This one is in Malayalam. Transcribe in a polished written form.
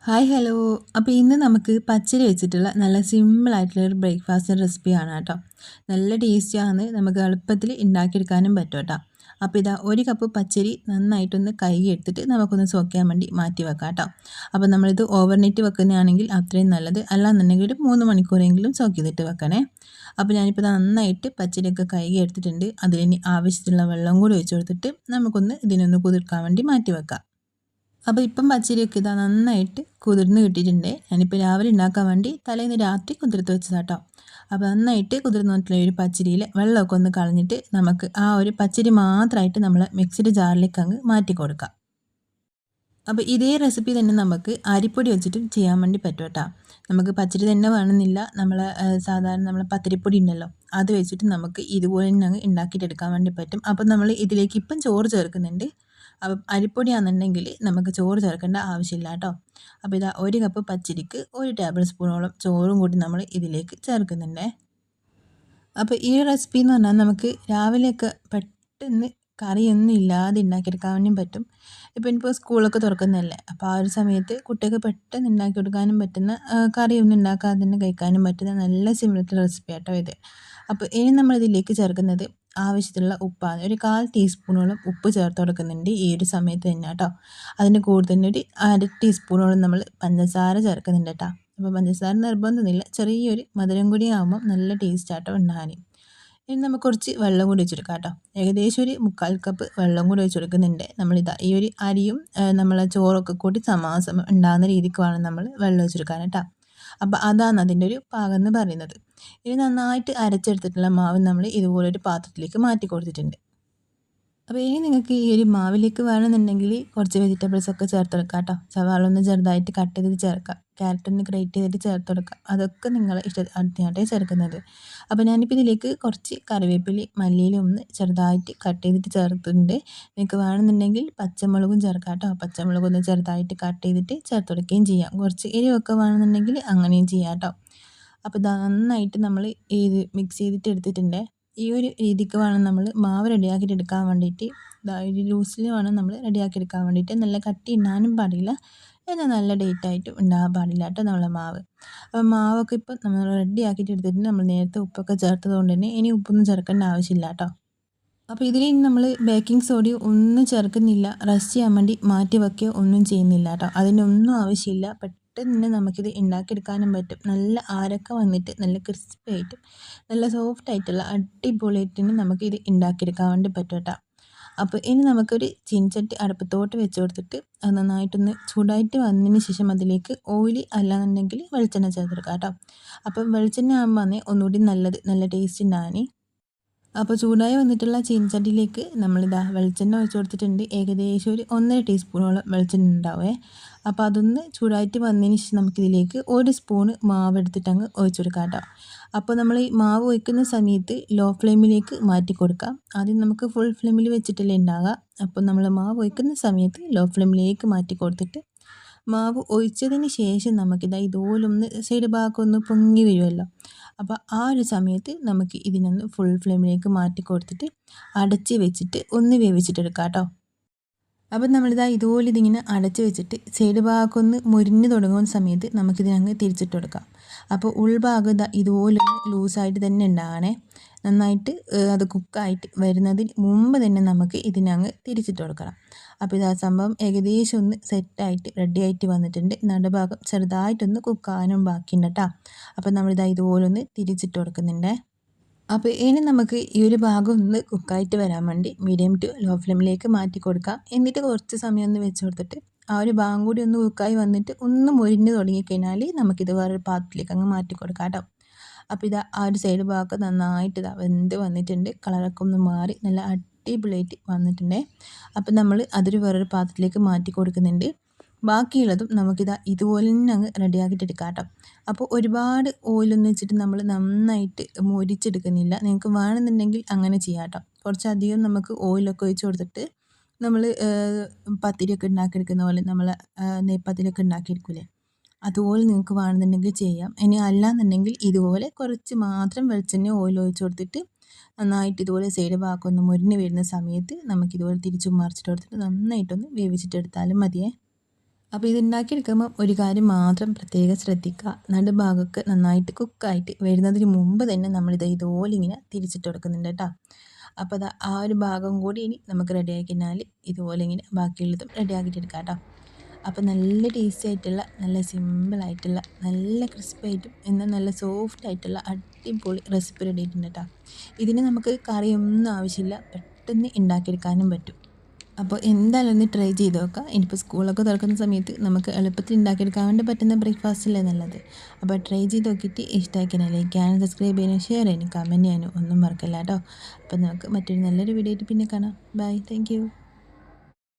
Hi hello. അപ്പോൾ ഇന്ന് നമുക്ക് പച്ചരി വെച്ചിട്ടുള്ള നല്ല സിമ്പിൾ ആയിട്ടുള്ള ഒരു ബ്രേക്ക്ഫാസ്റ്റ് റെസിപ്പിയാണ് കേട്ടോ. നല്ല ടേസ്റ്റിയാണ്, നമുക്ക് എളുപ്പത്തിൽ ഉണ്ടാക്കിയെടുക്കാനും പറ്റും കേട്ടോ. അപ്പോൾ ഇതാ ഒരു കപ്പ് പച്ചരി നന്നായിട്ടൊന്ന് കഴുകി എടുത്തിട്ട് നമുക്കൊന്ന് സോക്ക് ചെയ്യാൻ വേണ്ടി മാറ്റി വെക്കാം കേട്ടോ. അപ്പോൾ നമ്മളിത് ഓവർനൈറ്റ് വെക്കുന്നതാണെങ്കിൽ അത്രയും നല്ലത്, അല്ലാന്നുണ്ടെങ്കിൽ ഒരു 3 മണിക്കൂറെങ്കിലും സോക്ക് ചെയ്തിട്ട് വെക്കണേ. അപ്പോൾ ഞാനിപ്പോൾ നന്നായിട്ട് പച്ചരിയൊക്കെ കഴുകി എടുത്തിട്ടുണ്ട്. അതിലിനി ആവശ്യത്തിനുള്ള വെള്ളം കൂടി ഒഴിച്ച് കൊടുത്തിട്ട് നമുക്കൊന്ന് ഇതിനൊന്ന് കുതിർക്കാൻ വേണ്ടി മാറ്റി വെക്കാം. അപ്പോൾ ഇപ്പം പച്ചരിയൊക്കെ ഇതാ നന്നായിട്ട് കുതിർന്ന് കിട്ടിയിട്ടുണ്ട്. ഞാനിപ്പോൾ രാവിലെ ഉണ്ടാക്കാൻ വേണ്ടി തലേന്ന് രാത്രി കുതിർത്ത് വെച്ചതാട്ടോ. അപ്പോൾ നന്നായിട്ട് കുതിർന്ന് വന്നിട്ടുള്ള ഒരു പച്ചരിയിൽ വെള്ളമൊക്കെ ഒന്ന് കളഞ്ഞിട്ട് നമുക്ക് ആ ഒരു പച്ചരി മാത്രമായിട്ട് നമ്മൾ മിക്സിയുടെ ജാറിലേക്ക് അങ്ങ് മാറ്റി കൊടുക്കാം. അപ്പോൾ ഇതേ റെസിപ്പി തന്നെ നമുക്ക് അരിപ്പൊടി വെച്ചിട്ടും ചെയ്യാൻ വേണ്ടി പറ്റും കേട്ടോ. നമുക്ക് പച്ചരി തന്നെ വേണമെന്നില്ല, സാധാരണ നമ്മളെ പത്തിരിപ്പൊടി ഉണ്ടല്ലോ, അത് വെച്ചിട്ട് നമുക്ക് ഇതുപോലെ തന്നെ അങ്ങ് ഉണ്ടാക്കിയിട്ടെടുക്കാൻ വേണ്ടി പറ്റും. അപ്പോൾ നമ്മൾ ഇതിലേക്ക് ഇപ്പം ചോറ് ചേർക്കുന്നുണ്ട്. അപ്പം അരിപ്പൊടിയാണെന്നുണ്ടെങ്കിൽ നമുക്ക് ചോറ് ചേർക്കേണ്ട ആവശ്യമില്ല കേട്ടോ. അപ്പോൾ ഇതാ ഒരു കപ്പ് പച്ചരിക്ക് 1 ടേബിൾ സ്പൂണോളം ചോറും കൂടി നമ്മൾ ഇതിലേക്ക് ചേർക്കുന്നുണ്ട്. അപ്പോൾ ഈ റെസിപ്പി എന്ന് പറഞ്ഞാൽ നമുക്ക് രാവിലെയൊക്കെ പെട്ടെന്ന് കറിയൊന്നും ഇല്ലാതെ ഉണ്ടാക്കിയെടുക്കാൻ വേണ്ടിയും പറ്റും. ഇപ്പോൾ സ്കൂളൊക്കെ തുറക്കുന്നതല്ലേ, അപ്പോൾ ആ ഒരു സമയത്ത് കുട്ടികൾക്ക് പെട്ടെന്ന് ഉണ്ടാക്കി കൊടുക്കാനും പറ്റുന്ന, കറിയൊന്നും ഉണ്ടാക്കാതെ തന്നെ കഴിക്കാനും പറ്റുന്ന നല്ല സിമ്പിൾ റെസിപ്പി ആട്ടോ ഇത്. അപ്പോൾ ഇനി നമ്മളിതിലേക്ക് ചേർക്കുന്നത് ആവശ്യത്തിനുള്ള ഉപ്പാണ്. ഒരു 1/4 ടീസ്പൂണോളം ഉപ്പ് ചേർത്ത് കൊടുക്കുന്നുണ്ട് ഈ ഒരു സമയത്ത് തന്നെ കേട്ടോ. അതിന് കൂടെ തന്നെ ഒരു 1/2 ടീസ്പൂണോളം നമ്മൾ പഞ്ചസാര ചേർക്കുന്നുണ്ട് കേട്ടോ. അപ്പോൾ പഞ്ചസാര നിർബന്ധമൊന്നുമില്ല, ചെറിയൊരു മധുരം കൂടി ആകുമ്പോൾ നല്ല ടേസ്റ്റ് ആട്ടോ ഉണ്ടാകാൻ. ഇനി നമുക്ക് കുറച്ച് വെള്ളം കൂടി ഒഴിച്ചെടുക്കാം കേട്ടോ. ഏകദേശം ഒരു 1/4 കപ്പ് വെള്ളം കൂടി ഒഴിച്ച് കൊടുക്കുന്നുണ്ട്. നമ്മളിതാ ഈ ഒരു അരിയും നമ്മളെ ചോറൊക്കെ കൂടി സമാസമം ഉണ്ടാകുന്ന രീതിക്ക് വേണം നമ്മൾ വെള്ളം ഒഴിച്ചെടുക്കാൻ കേട്ടോ. അപ്പോൾ അതാണ് അതിൻ്റെ ഒരു പാകം എന്ന് പറയുന്നത്. ഇനി നന്നായിട്ട് അരച്ചെടുത്തിട്ടുള്ള മാവ് നമ്മൾ ഇതുപോലൊരു പാത്രത്തിലേക്ക് മാറ്റി കൊടുത്തിട്ടുണ്ട്. അപ്പോൾ ഇനി നിങ്ങൾക്ക് ഈ ഒരു മാവിലേക്ക് വേണമെന്നുണ്ടെങ്കിൽ കുറച്ച് വെജിറ്റബിൾസ് ഒക്കെ ചേർത്ത് കൊടുക്കാം കേട്ടോ. സവാള ഒന്ന് ചെറുതായിട്ട് കട്ട് ചെയ്തിട്ട് ചേർക്കാം, ക്യാരറ്റ് ഒന്ന് ഗ്രേറ്റ് ചെയ്തിട്ട് ചേർത്ത് കൊടുക്കാം. അതൊക്കെ നിങ്ങൾ അടുത്തായിട്ടേ ചേർക്കുന്നത്. അപ്പോൾ ഞാനിപ്പോൾ ഇതിലേക്ക് കുറച്ച് കറിവേപ്പില മല്ലിയില ഒന്ന് ചെറുതായിട്ട് കട്ട് ചെയ്തിട്ട് ചേർത്തിട്ടുണ്ട്. നിങ്ങൾക്ക് വേണമെന്നുണ്ടെങ്കിൽ പച്ചമുളകും ചേർക്കാം കേട്ടോ. പച്ചമുളക് ഒന്ന് ചെറുതായിട്ട് കട്ട് ചെയ്തിട്ട് ചേർത്ത് കൊടുക്കുകയും ചെയ്യാം. കുറച്ച് എരിവൊക്കെ വേണമെന്നുണ്ടെങ്കിൽ അങ്ങനെയും ചെയ്യാം കേട്ടോ. അപ്പോൾ നന്നായിട്ട് നമ്മൾ ഇത് മിക്സ് ചെയ്തിട്ട് എടുത്തിട്ടുണ്ട്. ഈ ഒരു രീതിക്ക് വേണം നമ്മൾ മാവ് റെഡിയാക്കിയിട്ട് എടുക്കാൻ വേണ്ടിയിട്ട്. ഒരു ലൂസിൽ വേണം നമ്മൾ റെഡിയാക്കി എടുക്കാൻ വേണ്ടിയിട്ട്. നല്ല കട്ടി ഉണ്ടാകാനും പാടില്ല, എന്നാൽ നല്ല ഡേറ്റായിട്ടും ഉണ്ടാകാൻ പാടില്ല കേട്ടോ നമ്മളെ മാവ്. അപ്പോൾ മാവൊക്കെ ഇപ്പോൾ നമ്മൾ റെഡിയാക്കിയിട്ട് എടുത്തിട്ടുണ്ട്. നമ്മൾ നേരത്തെ ഉപ്പൊക്കെ ചേർത്തത് കൊണ്ട് തന്നെ ഇനി ഉപ്പൊന്നും ചേർക്കേണ്ട ആവശ്യമില്ല കേട്ടോ. അപ്പോൾ ഇതിൽ നമ്മൾ ബേക്കിംഗ് സോഡയോ ഒന്നും ചേർക്കുന്നില്ല, റസ്റ്റ് ചെയ്യാൻ വേണ്ടി മാറ്റി വയ്ക്കുകയോ ഒന്നും ചെയ്യുന്നില്ല കേട്ടോ. അതിനൊന്നും ആവശ്യമില്ല. പെട്ടെന്ന് തന്നെ നമുക്കിത് ഉണ്ടാക്കിയെടുക്കാനും പറ്റും. നല്ല ആരൊക്കെ വന്നിട്ട് നല്ല ക്രിസ്പി ആയിട്ടും നല്ല സോഫ്റ്റ് ആയിട്ടുള്ള അടിപൊളിയായിട്ട് നമുക്കിത് ഉണ്ടാക്കിയെടുക്കാൻ വേണ്ടി പറ്റും കേട്ടോ. അപ്പോൾ ഇനി നമുക്കൊരു ചീനച്ചട്ടി അടുപ്പത്തോട്ട് വെച്ച് കൊടുത്തിട്ട് അത് നന്നായിട്ടൊന്ന് ചൂടായിട്ട് വന്നതിന് ശേഷം അതിലേക്ക് ഓയിൽ അല്ലാന്നുണ്ടെങ്കിൽ വെളിച്ചെണ്ണ ചേർത്തെടുക്കാം കേട്ടോ. അപ്പം വെളിച്ചെണ്ണ ആകുമ്പോൾ ഒന്നുകൂടി നല്ലത്, നല്ല ടേസ്റ്റ് ഉണ്ടാകാൻ. അപ്പോൾ ചൂടായി വന്നിട്ടുള്ള ചീനച്ചട്ടിയിലേക്ക് നമ്മളിതാ വെളിച്ചെണ്ണ ഒഴിച്ച് കൊടുത്തിട്ടുണ്ട്. ഏകദേശം ഒരു 1.5 ടീസ്പൂണോളം വെളിച്ചെണ്ണ ഉണ്ടാവേ. അപ്പോൾ അതൊന്ന് ചൂടായിട്ട് വന്നതിന് ശേഷം നമുക്കിതിലേക്ക് 1 സ്പൂണ് മാവ് എടുത്തിട്ട് അങ്ങ് ഒഴിച്ച് കൊടുക്കാം കേട്ടോ. അപ്പോൾ നമ്മൾ ഈ മാവ് ഒഴിക്കുന്ന സമയത്ത് ലോ ഫ്ലെയിമിലേക്ക് മാറ്റി കൊടുക്കാം. ആദ്യം നമുക്ക് ഫുൾ ഫ്ലെയിമിൽ വെച്ചിട്ടല്ലേ ഉണ്ടാകുക. അപ്പോൾ നമ്മൾ മാവ് ഒഴിക്കുന്ന സമയത്ത് ലോ ഫ്ലെയിമിലേക്ക് മാറ്റി കൊടുത്തിട്ട് മാവ് ഒഴിച്ചതിന് ശേഷം നമുക്കിതാ ഇതുപോലൊന്ന് സൈഡ് ഭാഗമൊക്കെ ഒന്ന് പൊങ്ങി വരുമല്ലോ. അപ്പോൾ ആ ഒരു സമയത്ത് നമുക്ക് ഇതിനൊന്ന് ഫുൾ ഫ്ലെയിമിലേക്ക് മാറ്റി കൊടുത്തിട്ട് അടച്ച് വെച്ചിട്ട് ഒന്ന് വേവിച്ചിട്ടെടുക്കാം കേട്ടോ. അപ്പം നമ്മളിതാ ഇതുപോലെ ഇതിങ്ങനെ അടച്ച് വെച്ചിട്ട് സൈഡ് ഭാഗമൊക്കെ ഒന്ന് മുരിഞ്ഞ് തുടങ്ങുന്ന സമയത്ത് നമുക്കിതിനങ്ങ് തിരിച്ചിട്ട് കൊടുക്കാം. അപ്പോൾ ഉൾഭാഗം ഇതുപോലെ ലൂസായിട്ട് തന്നെ ഉണ്ടാകണേ. നന്നായിട്ട് അത് കുക്കായിട്ട് വരുന്നതിന് മുമ്പ് തന്നെ നമുക്ക് ഇതിനങ്ങ് തിരിച്ചിട്ട് കൊടുക്കണം. അപ്പോൾ ഇതാ സംഭവം ഏകദേശം ഒന്ന് സെറ്റായിട്ട് റെഡിയായിട്ട് വന്നിട്ടുണ്ട്. നടുഭാഗം ചെറുതായിട്ടൊന്ന് കുക്കാനും ബാക്കിയുണ്ട് കേട്ടോ. അപ്പോൾ നമ്മളിതാ ഇതുപോലെ ഒന്ന് തിരിച്ചിട്ട് കൊടുക്കുന്നുണ്ട്. അപ്പോൾ ഇനി നമുക്ക് ഈ ഒരു ഭാഗം ഒന്ന് കുക്കായിട്ട് വരാൻ വേണ്ടി മീഡിയം ടു ലോ ഫ്ലെയിമിലേക്ക് മാറ്റി കൊടുക്കാം. എന്നിട്ട് കുറച്ച് സമയം ഒന്ന് വെച്ച് കൊടുത്തിട്ട് ആ ഒരു ഭാഗം കൂടി ഒന്ന് കുക്കായി വന്നിട്ട് ഒന്ന് മുരിഞ്ഞ് തുടങ്ങിക്കഴിഞ്ഞാൽ നമുക്കിത് വേറൊരു പാത്രത്തിലേക്ക് അങ്ങ് മാറ്റി കൊടുക്കാം കേട്ടോ. അപ്പോൾ ഇതാ ആ ഒരു സൈഡ് ഭാഗമൊക്കെ നന്നായിട്ട് വെന്ത് വന്നിട്ടുണ്ട്. കളറൊക്കെ ഒന്ന് മാറി നല്ല അടിപൊളിയായിട്ട് വന്നിട്ടുണ്ട്. അപ്പോൾ നമ്മൾ അതൊരു വേറൊരു പാത്രത്തിലേക്ക് മാറ്റി കൊടുക്കുന്നുണ്ട്. ബാക്കിയുള്ളതും നമുക്കിതാ ഇതുപോലെ തന്നെ അങ്ങ് റെഡിയാക്കിയിട്ട് എടുക്കാം കേട്ടോ. അപ്പോൾ ഒരുപാട് ഓയിലൊന്നും വെച്ചിട്ട് നമ്മൾ നന്നായിട്ട് മൊരിച്ചെടുക്കുന്നില്ല. നിങ്ങൾക്ക് വേണമെന്നുണ്ടെങ്കിൽ അങ്ങനെ ചെയ്യാം കേട്ടോ. കുറച്ചധികം നമുക്ക് ഓയിലൊക്കെ ഒഴിച്ച് കൊടുത്തിട്ട് നമ്മൾ പത്തിരിയൊക്കെ ഉണ്ടാക്കിയെടുക്കുന്ന പോലെ നമ്മൾ നെയ്പ്പത്തിരിയൊക്കെ ഉണ്ടാക്കിയെടുക്കില്ലേ, അതുപോലെ നിങ്ങൾക്ക് വേണമെന്നുണ്ടെങ്കിൽ ചെയ്യാം. ഇനി അല്ലാന്നുണ്ടെങ്കിൽ ഇതുപോലെ കുറച്ച് മാത്രം വെളിച്ചെണ്ണ ഓയിൽ ഒഴിച്ച് കൊടുത്തിട്ട് നന്നായിട്ട് ഇതുപോലെ സൈഡ് ഭാഗം ഒന്ന് മുരിഞ്ഞ് വരുന്ന സമയത്ത് നമുക്കിതുപോലെ തിരിച്ചും മറിച്ചിട്ട് കൊടുത്തിട്ട് നന്നായിട്ടൊന്ന് വേവിച്ചിട്ടെടുത്താലും മതിയേ. അപ്പോൾ ഇത് ഉണ്ടാക്കിയെടുക്കുമ്പോൾ ഒരു കാര്യം മാത്രം പ്രത്യേകം ശ്രദ്ധിക്കുക. നടുഭാഗമൊക്കെ നന്നായിട്ട് കുക്കായിട്ട് വരുന്നതിന് മുമ്പ് തന്നെ നമ്മളിത് ഇതുപോലെ ഇങ്ങനെ തിരിച്ചിട്ട് കൊടുക്കുന്നുണ്ട് കേട്ടോ. അപ്പോൾ അത് ആ ഒരു ഭാഗം കൂടി ഇനി നമുക്ക് റെഡിയാക്കി കഴിഞ്ഞാൽ ഇതുപോലെ ഇങ്ങനെ ബാക്കിയുള്ളതും റെഡിയാക്കിയിട്ട് എടുക്കാം കേട്ടോ. അപ്പോൾ നല്ല ടേസ്റ്റി ആയിട്ടുള്ള നല്ല സിമ്പിളായിട്ടുള്ള നല്ല ക്രിസ്പി ആയിട്ടും എന്നാൽ നല്ല സോഫ്റ്റ് ആയിട്ടുള്ള അടിപൊളി റെസിപ്പി റെഡി ആയിട്ടുണ്ട് കേട്ടോ. ഇതിന് നമുക്ക് കറിയൊന്നും ആവശ്യമില്ല, പെട്ടെന്ന് ഉണ്ടാക്കിയെടുക്കാനും പറ്റും. അപ്പോൾ എന്തായാലും ഒന്ന് ട്രൈ ചെയ്ത് നോക്കാം. ഇനിയിപ്പോൾ സ്കൂളൊക്കെ തുറക്കുന്ന സമയത്ത് നമുക്ക് എളുപ്പത്തിൽ ഉണ്ടാക്കിയെടുക്കാൻ വേണ്ടി പറ്റുന്ന ബ്രേക്ക്ഫാസ്റ്റല്ലേ നല്ലത്. അപ്പോൾ ട്രൈ ചെയ്ത് നോക്കിയിട്ട് ഇഷ്ടമാക്കിയാൽ ലൈക്ക് ചെയ്യാനും സബ്സ്ക്രൈബ് ചെയ്യാനും ഷെയർ ചെയ്യാനും കമൻറ്റ് ചെയ്യാനും ഒന്നും മറക്കില്ല കേട്ടോ. അപ്പോൾ നമുക്ക് മറ്റൊരു നല്ലൊരു വീഡിയോ ആയിട്ട് പിന്നെ കാണാം. Bye, thank U.